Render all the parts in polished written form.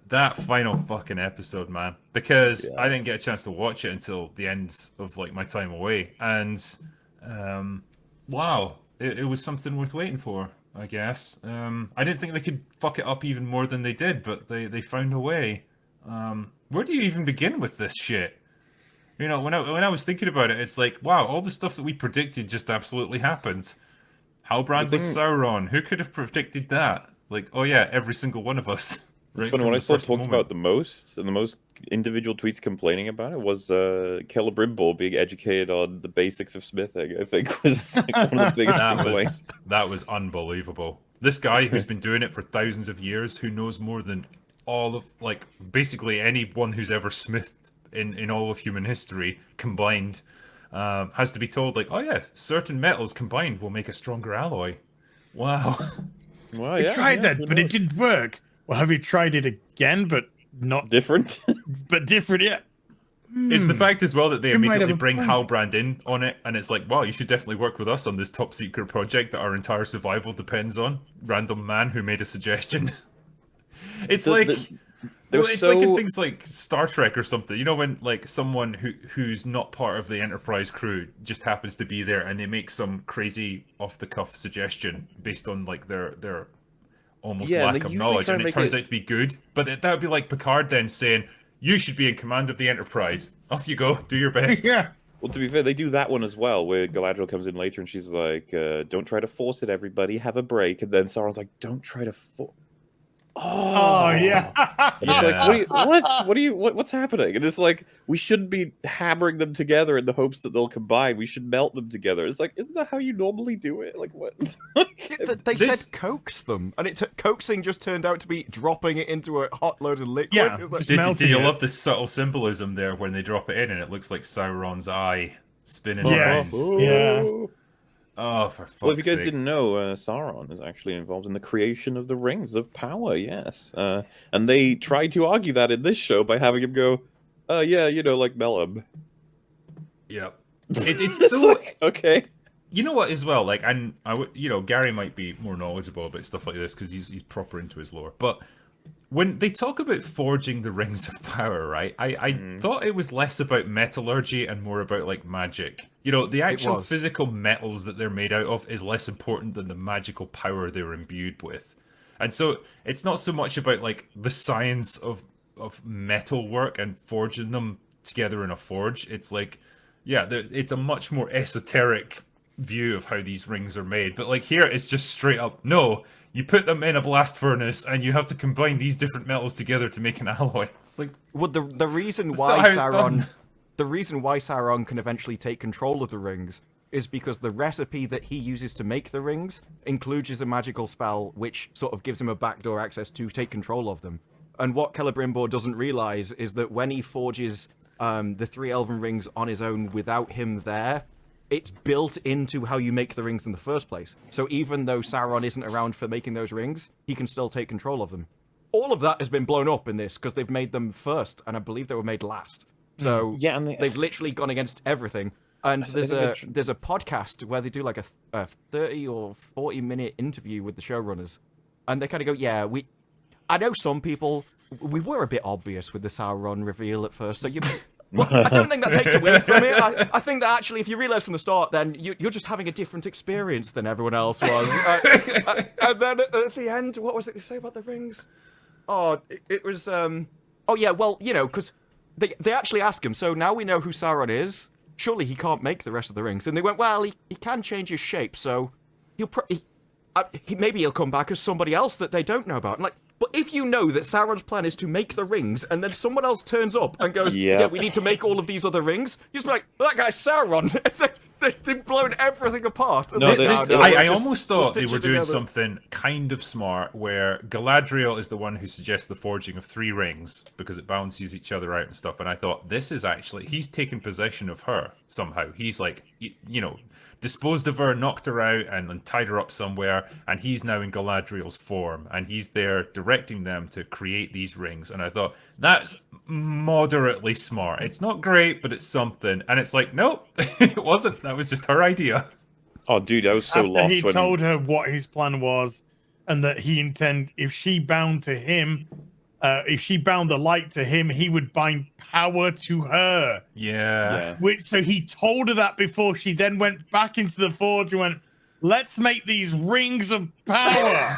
That final fucking episode, man, because Yeah. I didn't get a chance to watch it until the end of like my time away, and wow, it was something worth waiting for, I guess. I didn't think they could fuck it up even more than they did, but they found a way. Where do you even begin with this shit? You know, when I was thinking about it, it's like, wow, all the stuff that we predicted just absolutely happened. The Halbrand was thing, Sauron. Who could have predicted that? Like, oh yeah, every single one of us, it's right funny, from what I the saw first talked moment. about the most, and the most individual tweets complaining about it was Celebrimbor being educated on the basics of smithing, I think was like one of the biggest complaints. That was unbelievable. This guy who's been doing it for thousands of years, who knows more than all of like basically anyone who's ever smithed in all of human history combined, has to be told like, oh yeah, certain metals combined will make a stronger alloy. Wow. Well, I yeah, tried yeah, that, who but it knows? didn't work. Well, have you tried it again, but not, Different. but different? Yeah. It's the fact as well that they You might immediately have a bring point. Halbrand in on it, and it's like, wow, you should definitely work with us on this top secret project that our entire survival depends on. Random man who made a suggestion. It's like, They're well, it's like in so things like Star Trek or something. You know, when like someone who's not part of the Enterprise crew just happens to be there, and they make some crazy off the cuff suggestion based on like their almost yeah, and they lack of usually knowledge, try and and it make turns it. out to be good. But that would be like Picard then saying, "You should be in command of the Enterprise. Off you go. Do your best." Yeah. Well, to be fair, they do that one as well, where Galadriel comes in later and she's like, "Don't try to force it, everybody. Have a break." And then Sauron's like, "Don't try to force." Oh yeah. And it's like, what do Yeah. you, what's happening? And it's like, we shouldn't be hammering them together in the hopes that they'll combine. We should melt them together. It's like, isn't that how you normally do it? Like, what? They This- said coax them, and coaxing just turned out to be dropping it into a hot load of liquid. Yeah, It's like, just Did melting you it. love the subtle symbolism there when they drop it in and it looks like Sauron's eye spinning Yes. around? Yeah. Oh, for fuck's Well, if you guys sake. didn't know, Sauron is actually involved in the creation of the Rings of Power, yes. And they tried to argue that in this show by having him go, yeah, you know, like Melham. Yep. It's so. Like, okay. You know what, as well, like, and I would, you know, Gary might be more knowledgeable about stuff like this because he's proper into his lore. But when they talk about forging the rings of power, right? I thought it was less about metallurgy and more about like magic. You know, the actual was. physical metals that they're made out of is less important than the magical power they're imbued with. And so it's not so much about like the science of metal work and forging them together in a forge. It's like, yeah, it's a much more esoteric view of how these rings are made. But like here, it's just straight up, no, you put them in a blast furnace and you have to combine these different metals together to make an alloy. It's like, well, the reason That's why not how it's Sauron, done. the reason why Sauron can eventually take control of the rings is because the recipe that he uses to make the rings includes a magical spell which sort of gives him a backdoor access to take control of them. And what Celebrimbor doesn't realize is that when he forges the three elven rings on his own without him there, it's built into how you make the rings in the first place. So even though Sauron isn't around for making those rings, he can still take control of them. All of that has been blown up in this because they've made them first, and I believe they were made last. So Yeah, and they've literally gone against everything. And there's a podcast where they do like a 30 or 40-minute interview with the showrunners, and they kind of go, "Yeah, I know some people, we were a bit obvious with the Sauron reveal at first, so you." Well, I don't think that takes away from it. I think that actually, if you realise from the start, then you're just having a different experience than everyone else was. And then at the end, what was it they say about the rings? Oh, it was, oh yeah, well, you know, because they actually ask him, so now we know who Sauron is, surely he can't make the rest of the rings. And they went, well, he can change his shape, so maybe he'll come back as somebody else that they don't know about. And like, but if you know that Sauron's plan is to make the rings, and then someone else turns up and goes, Yep. yeah, we need to make all of these other rings, you just be like, well, that guy's Sauron. It's like, they've blown everything apart. No, I almost thought they stitch were it doing together. something kind of smart where Galadriel is the one who suggests the forging of three rings because it balances each other out and stuff. And I thought, this is actually, he's taken possession of her somehow. He's like, you know, disposed of her, knocked her out, and then tied her up somewhere. And he's now in Galadriel's form. And he's there directing them to create these rings. And I thought, that's moderately smart. It's not great, but it's something. And it's like, nope, it wasn't. That was just her idea. Oh, dude, I was so After lost he when told her what his plan was, and that he intend if she bound to him, if she bound the light to him, he would bind power to her. Yeah. So he told her that before she then went back into the forge and went, let's make these rings of power.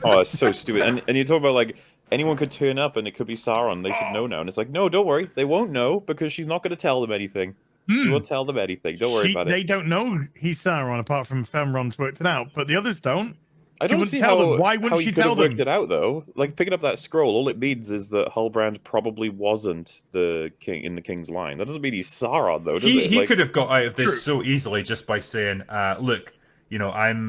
Oh, it's so stupid. And you talk about like anyone could turn up and it could be Sauron. They should know now. And it's like, no, don't worry. They won't know because she's not going to tell them anything. She won't tell them anything. Don't worry about it. They don't know he's Sauron apart from Femron's worked it out, but the others don't. I don't see tell how, them. Why wouldn't how she could tell have them? worked it out though. Like picking up that scroll, all it means is that Halbrand probably wasn't the king in the king's line. That doesn't mean he's Sauron though, does it? He Like, could have got out of this so easily just by saying, "Look, you know, I'm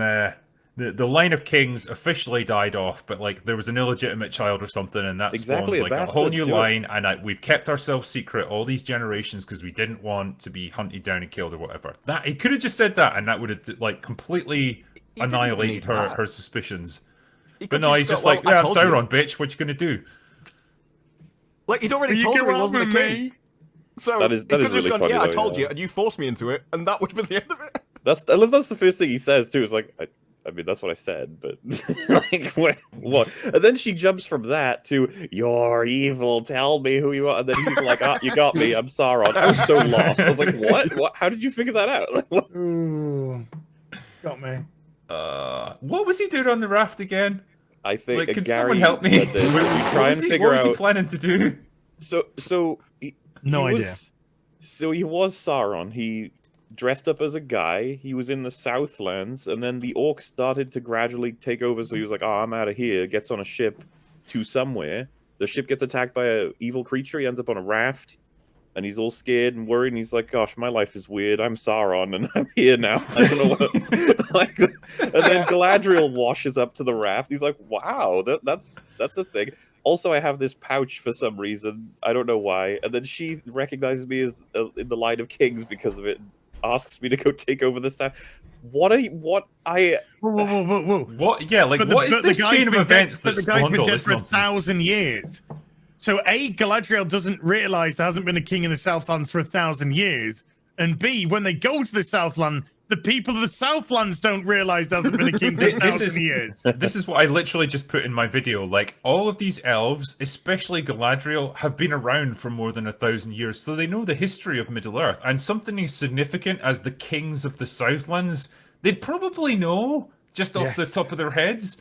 the line of kings officially died off, but like there was an illegitimate child or something, and that's Exactly, spawned, a like a whole bastard, new do it. line, and we've kept ourselves secret all these generations because we didn't want to be hunted down and killed or whatever." That he could have just said that, and that would have like completely He didn't annihilated need her that. her suspicions. He But could no, he's go, just "Well, like, I "Yeah, I'm told you." Sauron, bitch. What you gonna do?" Like he'd already You told go her he out wasn't with the king. me. So That is he could have just really gone, funny, "Yeah, I though, told yeah. you, and you forced me into it," and that would have been the end of it. I love that's the first thing he says too. It's like I mean that's what I said, but like what? And then she jumps from that to "You're evil. Tell me who you are." And then he's like, "Ah, you got me. I'm Sauron." I was so lost. I was like, "What? What? How did you figure that out?" Like, what? Ooh, got me. What was he doing on the raft again? I think Like, can Gary someone help me? said this. We What try was and he- figure what was he out. planning to do? So No he idea. So he was Sauron. He dressed up as a guy. He was in the Southlands, and then the orcs started to gradually take over. So he was like, "Oh, I'm out of here." Gets on a ship to somewhere. The ship gets attacked by an evil creature. He ends up on a raft, and he's all scared and worried. And he's like, "Gosh, my life is weird. I'm Sauron, and I'm here now. I don't know what." Like, and then Galadriel washes up to the raft. He's like, "Wow, that's a thing." Also, I have this pouch for some reason. I don't know why. And then she recognizes me as in the line of kings because of it. And asks me to go take over the town. Whoa. What? Yeah, like But what is but this guy's chain of been events dead, that but the guy's spawned been all dead this for nonsense? 1,000 years. So A, Galadriel doesn't realize there hasn't been a king in the Southlands for 1,000 years, and B, when they go to the Southland, the people of the Southlands don't realize there hasn't been a king for This 1,000 years. This is what I literally just put in my video. Like, all of these elves, especially Galadriel, have been around for more than 1,000 years, so they know the history of Middle-earth. And something as significant as the kings of the Southlands, they'd probably know, just off the top of their heads.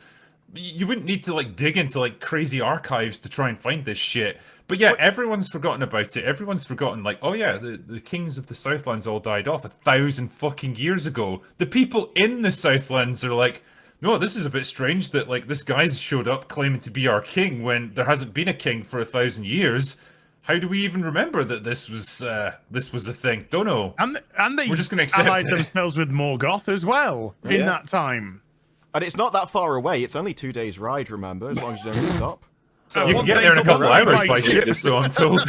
You wouldn't need to, like, dig into, like, crazy archives to try and find this shit. But yeah, everyone's forgotten about it. Everyone's forgotten, like, oh yeah, the kings of the Southlands all died off 1,000 fucking years ago. The people in the Southlands are like, no, this is a bit strange that, like, this guy's showed up claiming to be our king when there hasn't been a king for 1,000 years. How do we even remember that this was a thing? Don't know. And they We're just gonna accept allied it. themselves with Morgoth as well in that time. And it's not that far away. It's only 2 days' ride, remember, as long as you don't stop. So You can get there in a couple hours by ship, so I'm told.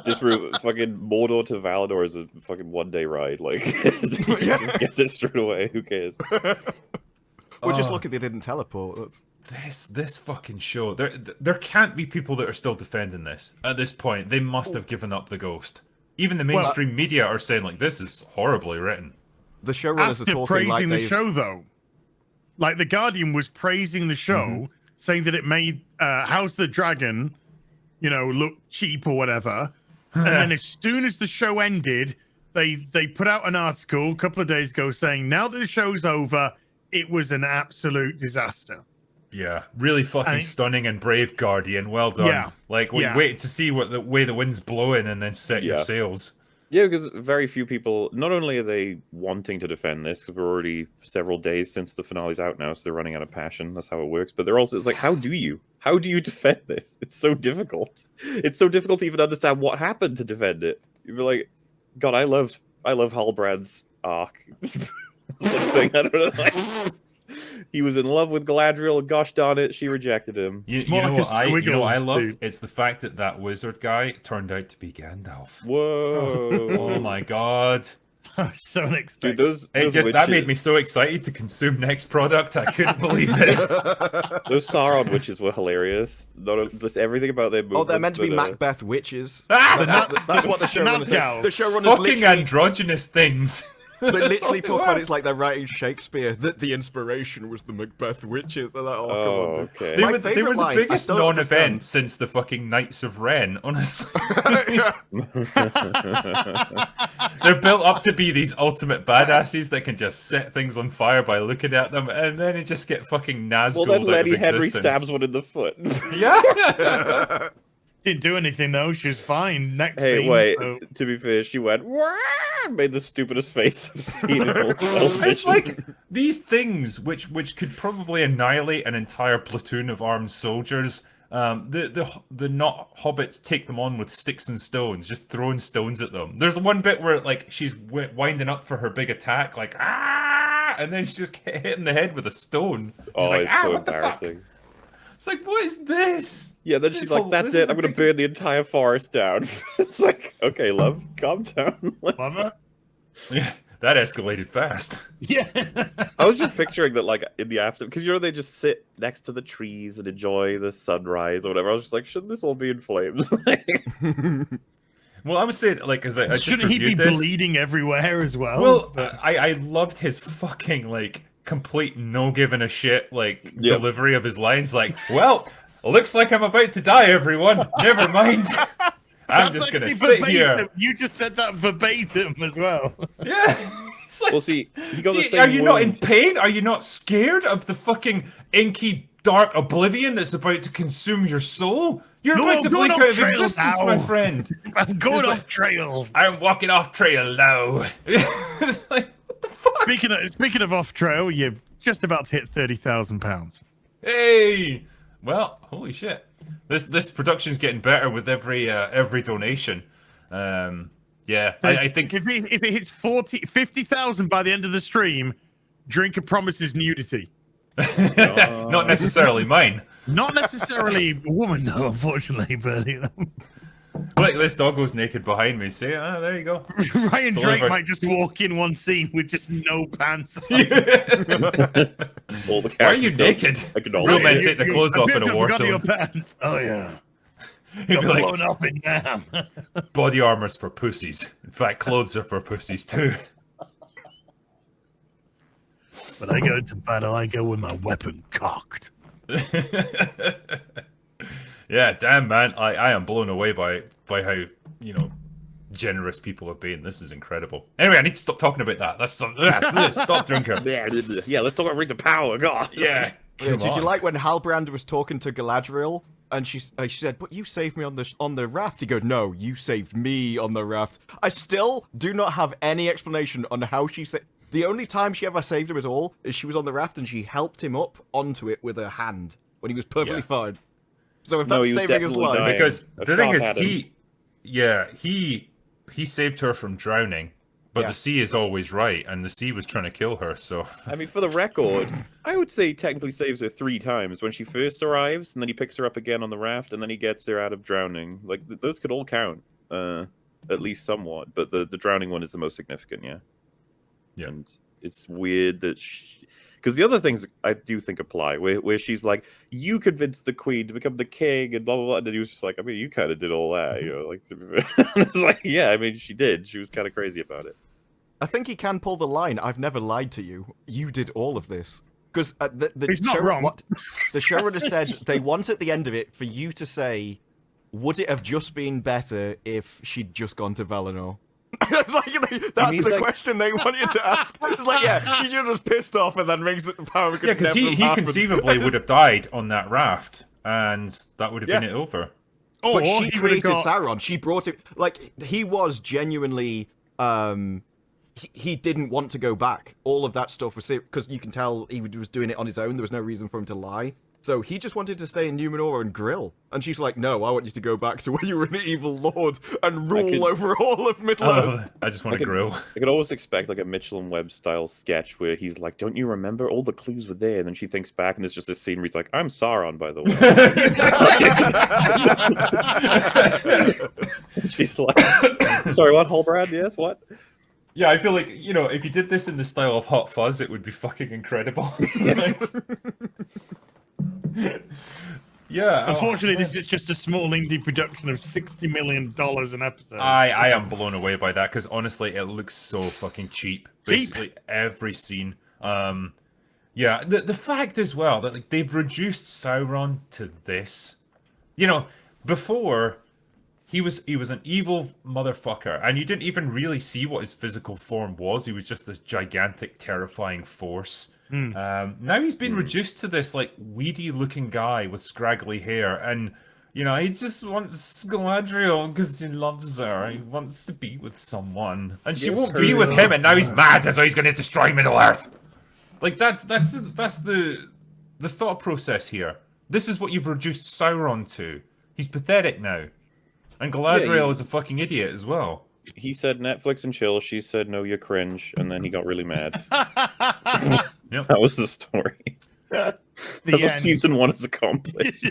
This route, fucking Mordor to Valinor is a fucking 1 day ride. Like, just get this straight away. Who cares? We're just lucky they didn't teleport. This fucking show. There can't be people that are still defending this at this point. They must have given up the ghost. Even the mainstream media are saying, like, this is horribly written. The showrunners are After talking praising like the they've... show, though, like the Guardian was praising the show, saying that it made House of the Dragon, look cheap or whatever. And then as soon as the show ended, they put out an article a couple of days ago saying now that the show's over, it was an absolute disaster. Yeah, really fucking stunning and brave, Guardian. Well done. Yeah. Like, we wait to see what the way the wind's blowing and then set your sails. Yeah, because very few people, not only are they wanting to defend this, because we're already several days since the finale's out now, so they're running out of passion. That's how it works. But they're also, it's like, how do you defend this? It's so difficult. It's so difficult to even understand what happened to defend it. You'd be like, God, I love Halbrand's arc. Something, I don't know. Like, he was in love with Galadriel, and gosh darn it, she rejected him. You more know like what a you know what I squiggle, loved? dude. It's the fact that that wizard guy turned out to be Gandalf. Whoa. Oh my god. So unexpected. Dude, those That witches, made me so excited to consume next product. I couldn't believe it. those Sauron witches were hilarious. Just everything about their movements. Oh, they're meant to be but, Macbeth witches. Ah! That's what the showrunners said. Nazgûl. The showrunners Fucking literally... androgynous things. They That's all literally they talk about were. it, it's like they're writing Shakespeare, that the inspiration was the Macbeth witches. They're like, oh, come on. Dude. okay. They My were, they favourite were the line, I biggest don't non-event understand. since the fucking Knights of Ren, honestly. They're built up to be these ultimate badasses that can just set things on fire by looking at them, and then it just get fucking Well, Nazgul then out Letty of Henry existence. stabs one in the foot. Yeah. Didn't do anything though. She was fine. Next Hey, scene. wait. So... To be fair, she went, "Wah!" Made the stupidest face I've seen in all television. It's like these things which could probably annihilate an entire platoon of armed soldiers. The not hobbits take them on with sticks and stones, just throwing stones at them. There's one bit where like she's winding up for her big attack, like and then she just get hit in the head with a stone. She's Oh, like, it's so what the fuck? embarrassing. It's like, what is this? Yeah, then This she's is like, "That's this is it. I'm gonna ridiculous." burn the entire forest down." It's like, okay, love, calm down. Lover? Yeah, that escalated fast. Yeah. I was just picturing that, like, in the afternoon, because, you know, they just sit next to the trees and enjoy the sunrise or whatever. I was just like, shouldn't this all be in flames? Well, I was saying, like, as I just Shouldn't he be reviewed this, bleeding everywhere as well? well, But- I loved his fucking, like, complete no giving a shit, like, Yep. delivery of his lines. Like, well, looks like I'm about to die, everyone. Never mind. I'm That's just gonna actually sit verbatim. here. You just said that verbatim as well. Yeah. It's like, Well, see, he got the same are you not in wound. pain? Are you not scared of the fucking inky, dark oblivion that's about to consume your soul? You're No, about to I'm going blink off out of trail existence, now. my friend. I'm going It's off like- trail. I'm walking off trail now. It's like, what the fuck? Speaking of off trail, you're just about to hit £30,000. Hey! Well, holy shit. This production's getting better with every donation. Yeah, I think if it hits 50,000 by the end of the stream, Drinker promises nudity. not necessarily mine. Not necessarily a woman, though, unfortunately, but you know. Like this dog goes naked behind me. See, there you go. Ryan Drake Delivered. might just walk in one scene with just no pants on. All the Why are you characters don't naked? acknowledge Real men it. take the clothes off in a war Forgot your zone. pants. Oh yeah, He'd got be like, blown up in them. body armor's for pussies. In fact, clothes are for pussies too. When I go into battle, I go with my weapon cocked. Yeah, damn man, I am blown away by how, generous people have been. This is incredible. Anyway, I need to stop talking about that. That's stop drinking. Yeah, let's talk about Rings of Power. God. Yeah. Did you on. like when Halbrand was talking to Galadriel and she said, "But you saved me on the raft"? He goes, "No, you saved me on the raft." I still do not have any explanation on how she said. The only time she ever saved him at all is she was on the raft and she helped him up onto it with her hand when he was perfectly Yeah. fine. So if No, that's he was saving his definitely life, dying. Because A the thing shark is, had him. he saved her from drowning, but Yeah. the sea is always right, and the sea was trying to kill her. So I mean, for the record, I would say he technically saves her 3 times. When she first arrives, and then he picks her up again on the raft, and then he gets her out of drowning. Like, those could all count, at least somewhat. But the drowning one is the most significant, yeah. Yeah. And it's weird that because the other things I do think apply, where she's like, "You convinced the queen to become the king," and blah blah blah, and then he was just like, "I mean, you kind of did all that, you know?" Like, it's like, yeah, I mean, she did. She was kind of crazy about it. I think he can pull the line. "I've never lied to you. You did all of this." Because the He's not wrong. the showrunner said they want at the end of it for you to say, "Would it have just been better if she'd just gone to Valinor?" That's mean, the like- question they want you to ask. It's like, yeah, she just was pissed off and then rings it power. yeah, because he conceivably would have died on that raft, and that would have been Yeah. it over. Or But she he would have created got. Sauron. She brought it. Like, he was genuinely. He didn't want to go back. All of that stuff was because you can tell he was doing it on his own. There was no reason for him to lie. So he just wanted to stay in Numenor and grill. And she's like, "No, I want you to go back to where you were an evil lord and rule could- over all of Middle-earth." I just want I to could- grill. I could always expect like a Mitchell and Webb style sketch where he's like, "Don't you remember? All the clues were there." And then she thinks back, and there's just this scene where he's like, "I'm Sauron, by the way." She's like, "Sorry, what? Halbrand? Yes, what?" Yeah, I feel like, if you did this in the style of Hot Fuzz, it would be fucking incredible. Yeah. Unfortunately, this is just a small indie production of $60 million an episode. I am blown away by that because honestly, it looks so fucking cheap. Basically, every scene. Yeah, the fact as well that like they've reduced Sauron to this. You know, before he was an evil motherfucker, and you didn't even really see what his physical form was. He was just this gigantic, terrifying force. Now he's been reduced to this like weedy looking guy with scraggly hair, and you know he just wants Galadriel because he loves her. He wants to be with someone, and she won't be with him. And now he's mad, so he's going to destroy Middle Earth. Like that's the thought process here. This is what you've reduced Sauron to. He's pathetic now, and Galadriel is a fucking idiot as well. He said Netflix and chill. She said no, you're cringe, and then he got really mad. Yep. That was the story. That's what season 1 is accomplished.